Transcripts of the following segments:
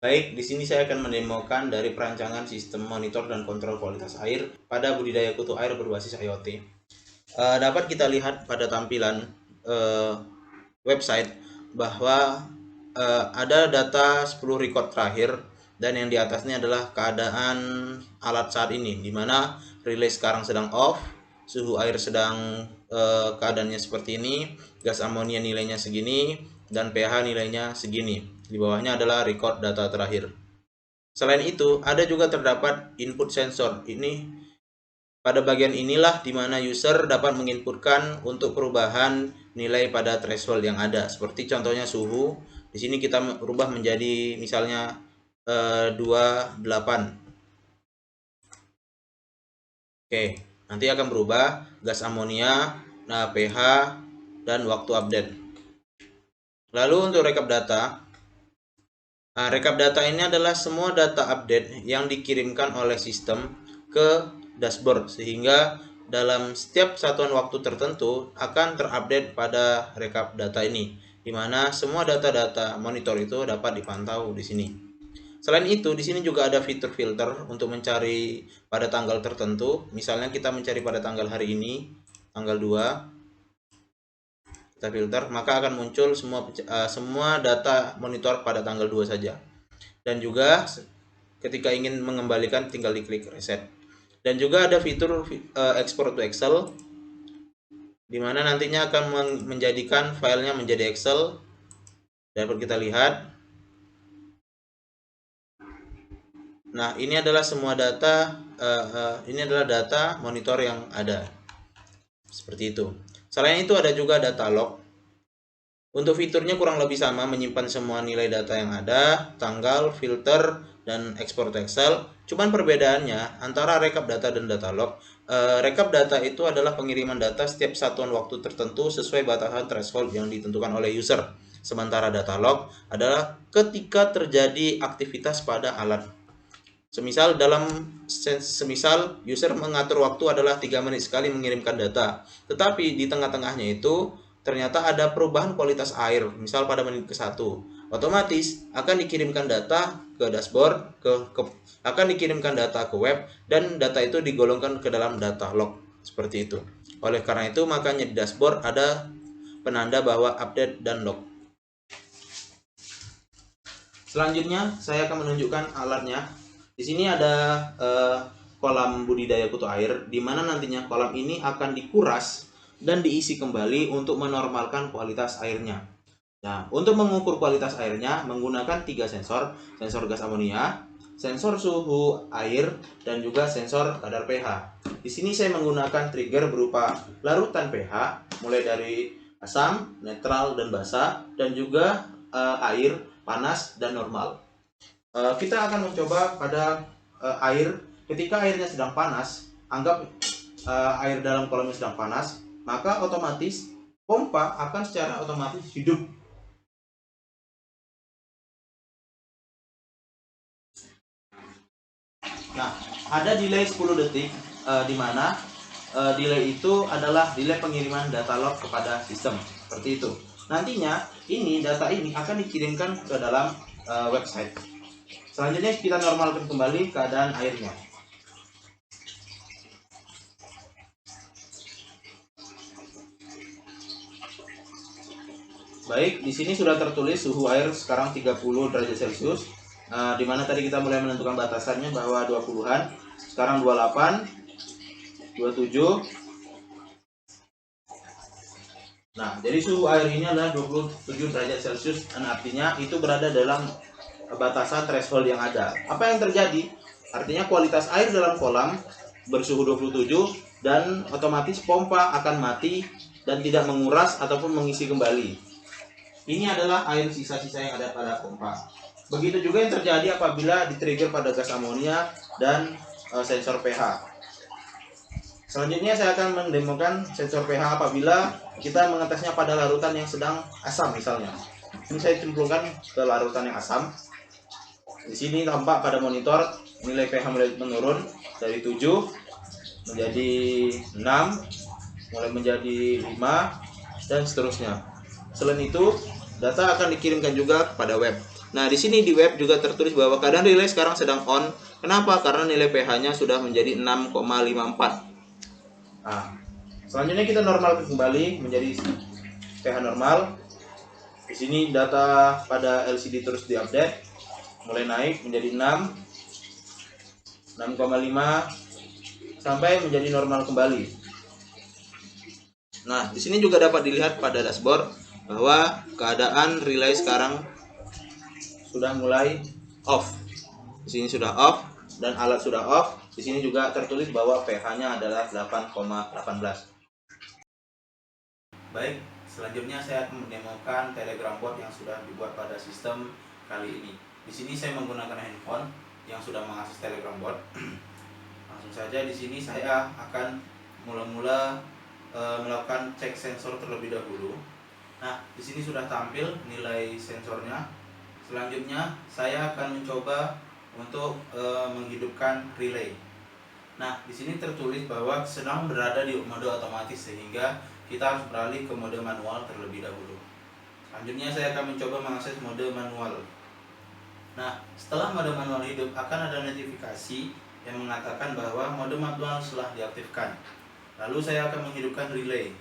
Baik, di sini saya akan mendemokan dari perancangan sistem monitor dan kontrol kualitas air pada budidaya kutu air berbasis IoT. Dapat kita lihat pada tampilan website bahwa ada data 10 record terakhir, dan yang di atasnya adalah keadaan alat saat ini, di mana relay sekarang sedang off, suhu air sedang keadaannya seperti ini, gas amonia nilainya segini, dan pH nilainya segini. Di bawahnya adalah record data terakhir. Selain itu, ada juga terdapat input sensor. Ini pada bagian inilah di mana user dapat menginputkan untuk perubahan nilai pada threshold yang ada. Seperti contohnya suhu. Di sini kita rubah menjadi misalnya 28. Oke, nanti akan berubah gas amonia, nah pH, dan waktu update. Lalu untuk rekap data. Rekap data ini adalah semua data update yang dikirimkan oleh sistem ke dashboard, sehingga dalam setiap satuan waktu tertentu akan terupdate pada rekap data ini, di mana semua data-data monitor itu dapat dipantau di sini. Selain itu, di sini juga ada fitur filter untuk mencari pada tanggal tertentu. Misalnya kita mencari pada tanggal hari ini, tanggal 2, kita filter, maka akan muncul semua data monitor pada tanggal 2 saja. Dan juga ketika ingin mengembalikan tinggal diklik reset. Dan juga ada fitur export to Excel, di mana nantinya akan menjadikan filenya menjadi Excel. Dapat kita lihat. Nah, ini adalah semua data, ini adalah data monitor yang ada. Seperti itu. Selain itu ada juga data log. Untuk fiturnya kurang lebih sama, menyimpan semua nilai data yang ada, tanggal, filter, dan export Excel. Cuman perbedaannya antara rekap data dan data log. Rekap data itu adalah pengiriman data setiap satuan waktu tertentu sesuai batasan threshold yang ditentukan oleh user. Sementara data log adalah ketika terjadi aktivitas pada alat. Semisal user mengatur waktu adalah 3 menit sekali mengirimkan data, tetapi di tengah-tengahnya itu ternyata ada perubahan kualitas air, misal pada menit ke-1, otomatis akan dikirimkan data ke dashboard, akan dikirimkan data ke web, dan data itu digolongkan ke dalam data log, seperti itu. Oleh karena itu, makanya di dashboard ada penanda bahwa update dan log. Selanjutnya, saya akan menunjukkan alatnya. Di sini ada kolam budidaya kutu air, di mana nantinya kolam ini akan dikuras dan diisi kembali untuk menormalkan kualitas airnya. Nah, untuk mengukur kualitas airnya menggunakan 3 sensor, sensor gas amonia, sensor suhu air, dan juga sensor kadar pH. Di sini saya menggunakan trigger berupa larutan pH, mulai dari asam, netral, dan basa, dan juga air, panas, dan normal. Kita akan mencoba pada air. Ketika airnya sedang panas, anggap air dalam kolamnya sedang panas, maka otomatis pompa akan secara otomatis hidup. Nah, ada delay 10 detik, di mana delay itu adalah delay pengiriman data log kepada sistem. Seperti itu. Nantinya data ini akan dikirimkan ke dalam website. Selanjutnya kita normalkan kembali keadaan airnya. Baik, di sini sudah tertulis suhu air sekarang 30 derajat Celcius. Di mana tadi kita mulai menentukan batasannya bahwa 20-an, sekarang 28, 27. Nah, jadi suhu air ini adalah 27 derajat Celcius, dan artinya itu berada dalam batasan threshold yang ada. Apa yang terjadi? Artinya kualitas air dalam kolam bersuhu 27, dan otomatis pompa akan mati dan tidak menguras ataupun mengisi kembali. Ini adalah air sisa-sisa yang ada pada pompa. Begitu juga yang terjadi apabila di-trigger pada gas amonia dan sensor pH. Selanjutnya saya akan mendemokan sensor pH apabila kita mengetesnya pada larutan yang sedang asam misalnya. Ini saya cemplungkan ke larutan yang asam. Di sini tampak pada monitor nilai pH mulai menurun dari 7 menjadi 6, mulai menjadi 5, dan seterusnya. Selain itu, data akan dikirimkan juga kepada web. Nah, di sini di web juga tertulis bahwa keadaan relay sekarang sedang on. Kenapa? Karena nilai pH-nya sudah menjadi 6,54. Nah, selanjutnya kita normalkan kembali menjadi pH normal. Di sini data pada LCD terus diupdate, mulai naik menjadi 6, 6,5 sampai menjadi normal kembali. Nah, di sini juga dapat dilihat pada dashboard bahwa keadaan relay sekarang sudah mulai off. Di sini sudah off dan alat sudah off. Di sini juga tertulis bahwa pH-nya adalah 8,18. Baik, selanjutnya saya akan mendemokan Telegram bot yang sudah dibuat pada sistem kali ini. Di sini saya menggunakan handphone yang sudah mengakses Telegram bot. Langsung saja di sini saya akan mula-mula melakukan cek sensor terlebih dahulu. Nah, di sini sudah tampil nilai sensornya. Selanjutnya saya akan mencoba untuk menghidupkan relay. Nah, di sini tertulis bahwa sedang berada di mode otomatis sehingga kita harus beralih ke mode manual terlebih dahulu. Selanjutnya saya akan mencoba mengakses mode manual. Nah, setelah mode manual hidup akan ada notifikasi yang mengatakan bahwa mode manual telah diaktifkan. Lalu saya akan menghidupkan relay.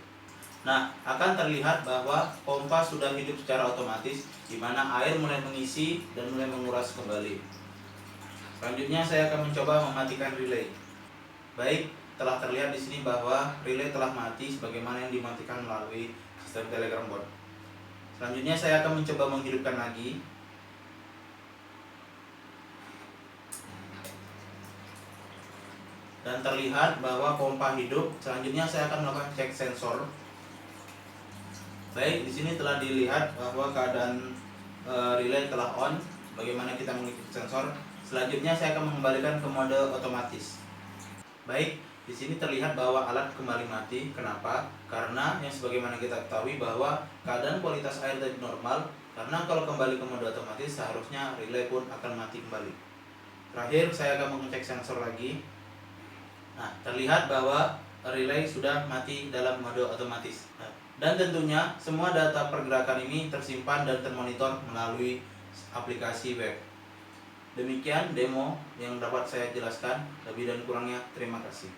Nah, akan terlihat bahwa pompa sudah hidup secara otomatis, di mana air mulai mengisi dan mulai menguras kembali. Selanjutnya saya akan mencoba mematikan relay. Baik, telah terlihat di sini bahwa relay telah mati sebagaimana yang dimatikan melalui sistem Telegram bot. Selanjutnya saya akan mencoba menghidupkan lagi. Dan terlihat bahwa pompa hidup. Selanjutnya saya akan melakukan cek sensor. Baik, di sini telah dilihat bahwa keadaan relay telah on. Bagaimana kita mengikuti sensor? Selanjutnya saya akan mengembalikan ke mode otomatis. Baik, di sini terlihat bahwa alat kembali mati. Kenapa? Karena yang sebagaimana kita ketahui bahwa keadaan kualitas air tadi normal. Karena kalau kembali ke mode otomatis seharusnya relay pun akan mati kembali. Terakhir saya akan mengecek sensor lagi. Nah, terlihat bahwa relay sudah mati dalam mode otomatis. Dan tentunya semua data pergerakan ini tersimpan dan termonitor melalui aplikasi web. Demikian demo yang dapat saya jelaskan. Lebih dan kurangnya terima kasih.